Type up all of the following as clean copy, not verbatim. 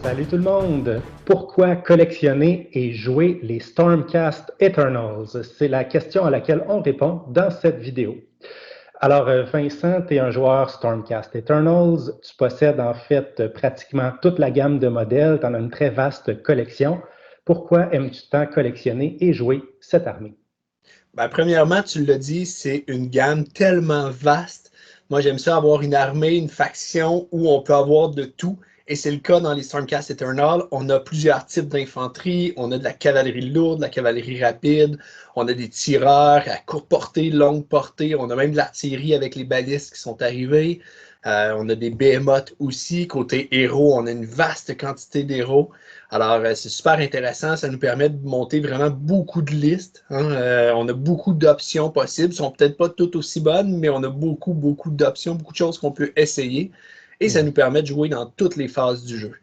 Salut tout le monde! Pourquoi collectionner et jouer les Stormcast Eternals? C'est la question à laquelle on répond dans cette vidéo. Alors, Vincent, tu es un joueur Stormcast Eternals. Tu possèdes en fait pratiquement toute la gamme de modèles. Tu en as une très vaste collection. Pourquoi aimes-tu tant collectionner et jouer cette armée? Premièrement, tu l'as dit, c'est une gamme tellement vaste. Moi, j'aime ça avoir une armée, une faction où on peut avoir de tout. Et c'est le cas dans les Stormcast Eternal. On a plusieurs types d'infanterie. On a de la cavalerie lourde, de la cavalerie rapide. On a des tireurs à courte portée, longue portée. On a même de l'artillerie avec les balistes qui sont arrivés. On a des behemoths aussi. Côté héros, on a une vaste quantité d'héros. Alors, c'est super intéressant. Ça nous permet de monter vraiment beaucoup de listes. On a beaucoup d'options possibles. Elles ne sont peut-être pas toutes aussi bonnes, mais on a beaucoup d'options, beaucoup de choses qu'on peut essayer. Et ça nous permet de jouer dans toutes les phases du jeu.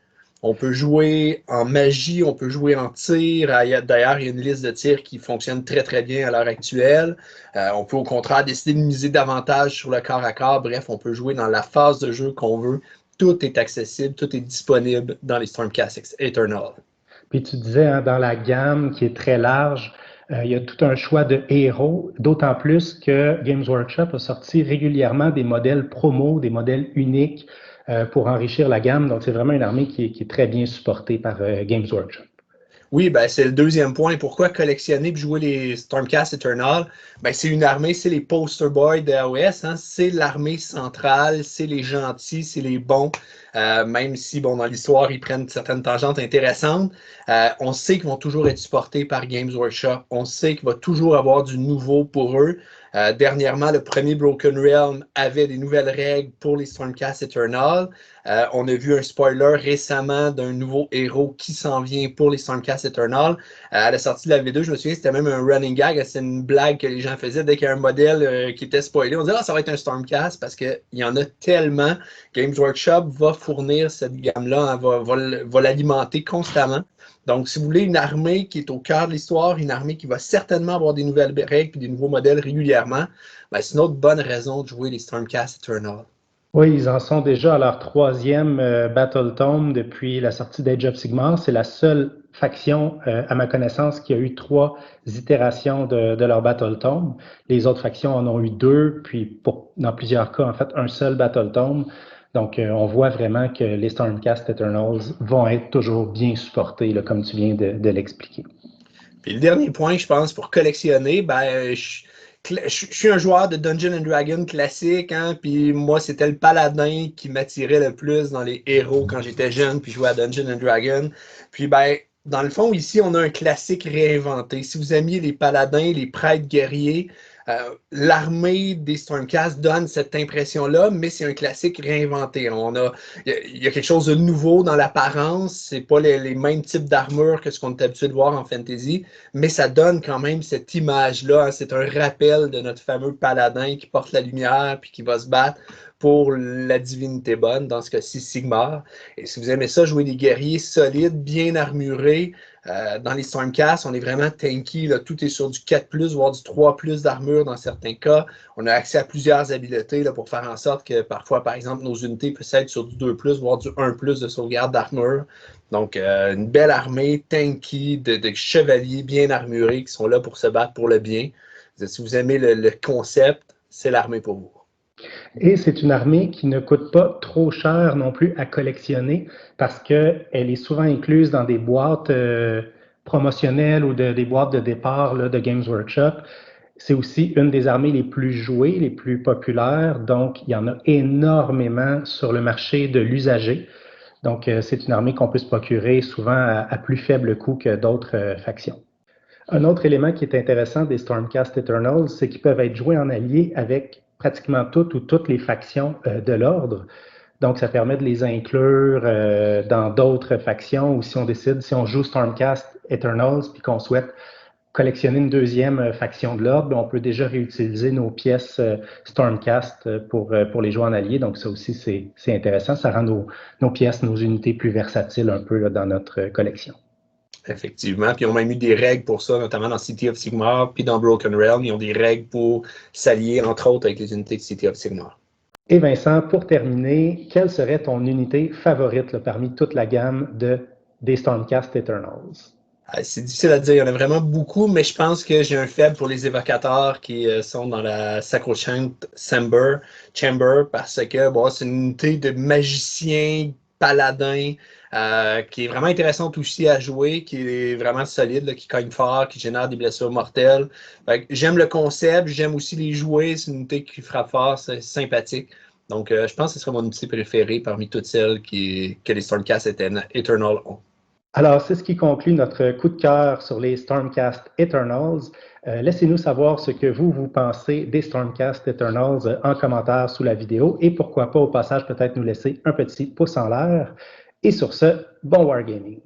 On peut jouer en magie, on peut jouer en tir. D'ailleurs, il y a une liste de tirs qui fonctionne très, très bien à l'heure actuelle. On peut au contraire décider de miser davantage sur le corps à corps. Bref, on peut jouer dans la phase de jeu qu'on veut. Tout est accessible, tout est disponible dans les Stormcast Eternal. Puis tu disais, hein, dans la gamme qui est très large, il y a tout un choix de héros, d'autant plus que Games Workshop a sorti régulièrement des modèles promo, des modèles uniques pour enrichir la gamme. Donc, c'est vraiment une armée qui est très bien supportée par Games Workshop. Oui, c'est le deuxième point. Pourquoi collectionner et jouer les Stormcast Eternal? C'est une armée, c'est les poster boys de AOS. C'est l'armée centrale, c'est les gentils, c'est les bons. Même si, dans l'histoire, ils prennent certaines tangentes intéressantes. On sait qu'ils vont toujours être supportés par Games Workshop. On sait qu'il va toujours avoir du nouveau pour eux. Dernièrement, le premier Broken Realm avait des nouvelles règles pour les Stormcast Eternal. On a vu un spoiler récemment d'un nouveau héros qui s'en vient pour les Stormcast Eternal. À la sortie de la V2, je me souviens, c'était même un running gag, c'est une blague que les gens faisaient dès qu'il y a un modèle qui était spoilé. On disait, ça va être un Stormcast parce qu'il y en a tellement. Games Workshop va fournir cette gamme-là, va l'alimenter constamment. Donc, si vous voulez une armée qui est au cœur de l'histoire, une armée qui va certainement avoir des nouvelles règles et des nouveaux modèles régulièrement, c'est une autre bonne raison de jouer les Stormcast Eternal. Oui, ils en sont déjà à leur troisième Battle Tome depuis la sortie d'Age of Sigmar. C'est la seule faction, à ma connaissance, qui a eu 3 itérations de leur Battle Tome. Les autres factions en ont eu 2, puis dans plusieurs cas, en fait, un seul Battle Tome. Donc, on voit vraiment que les Stormcast Eternals vont être toujours bien supportés, là, comme tu viens de l'expliquer. Puis le dernier point, je pense, pour collectionner, je suis un joueur de Dungeons and Dragons classique, puis moi, c'était le paladin qui m'attirait le plus dans les héros quand j'étais jeune, puis je jouais à Dungeons and Dragons. Puis, dans le fond, ici, on a un classique réinventé. Si vous aimiez les paladins, les prêtres guerriers, l'armée des Stormcast donne cette impression-là, mais c'est un classique réinventé. Il y a quelque chose de nouveau dans l'apparence. C'est pas les mêmes types d'armure que ce qu'on est habitué de voir en fantasy, mais ça donne quand même cette image-là. C'est un rappel de notre fameux paladin qui porte la lumière puis qui va se battre pour la divinité bonne, dans ce cas-ci Sigmar. Et si vous aimez ça, jouer des guerriers solides, bien armurés, dans les Stormcast, on est vraiment tanky. Là. Tout est sur du 4+, voire du 3+ d'armure dans certains cas. On a accès à plusieurs habiletés là, pour faire en sorte que parfois, par exemple, nos unités peuvent être sur du 2+, voire du 1+ de sauvegarde d'armure. Donc, une belle armée tanky de chevaliers bien armurés qui sont là pour se battre pour le bien. Si vous aimez le concept, c'est l'armée pour vous. Et c'est une armée qui ne coûte pas trop cher non plus à collectionner parce qu'elle est souvent incluse dans des boîtes promotionnelles ou des boîtes de départ là, de Games Workshop. C'est aussi une des armées les plus jouées, les plus populaires. Donc, il y en a énormément sur le marché de l'usager. Donc, c'est une armée qu'on peut se procurer souvent à plus faible coût que d'autres factions. Un autre élément qui est intéressant des Stormcast Eternals, c'est qu'ils peuvent être joués en allié avec pratiquement toutes les factions de l'ordre. Donc, ça permet de les inclure dans d'autres factions ou si on décide, si on joue Stormcast Eternals puis qu'on souhaite collectionner une deuxième faction de l'ordre, on peut déjà réutiliser nos pièces Stormcast pour les jouer en allié. Donc, ça aussi, c'est intéressant. Ça rend nos pièces, nos unités plus versatiles un peu là, dans notre collection. Effectivement. Puis ils ont même eu des règles pour ça, notamment dans City of Sigmar, puis dans Broken Realm, ils ont des règles pour s'allier, entre autres, avec les unités de City of Sigmar. Et Vincent, pour terminer, quelle serait ton unité favorite là, parmi toute la gamme des Stormcast Eternals? C'est difficile à dire, il y en a vraiment beaucoup, mais je pense que j'ai un faible pour les évocateurs qui sont dans la Sacrosanct Chamber parce que bon, c'est une unité de magiciens, paladins, qui est vraiment intéressante aussi à jouer, qui est vraiment solide, là, qui cogne fort, qui génère des blessures mortelles. J'aime le concept, j'aime aussi les jouer, c'est une unité qui frappe fort, c'est sympathique. Donc, je pense que ce serait mon unité préférée parmi toutes celles que les Stormcast Eternal ont. Alors, c'est ce qui conclut notre coup de cœur sur les Stormcast Eternals. Laissez-nous savoir ce que vous pensez des Stormcast Eternals en commentaire sous la vidéo et pourquoi pas au passage peut-être nous laisser un petit pouce en l'air. Et sur ce, bon wargaming!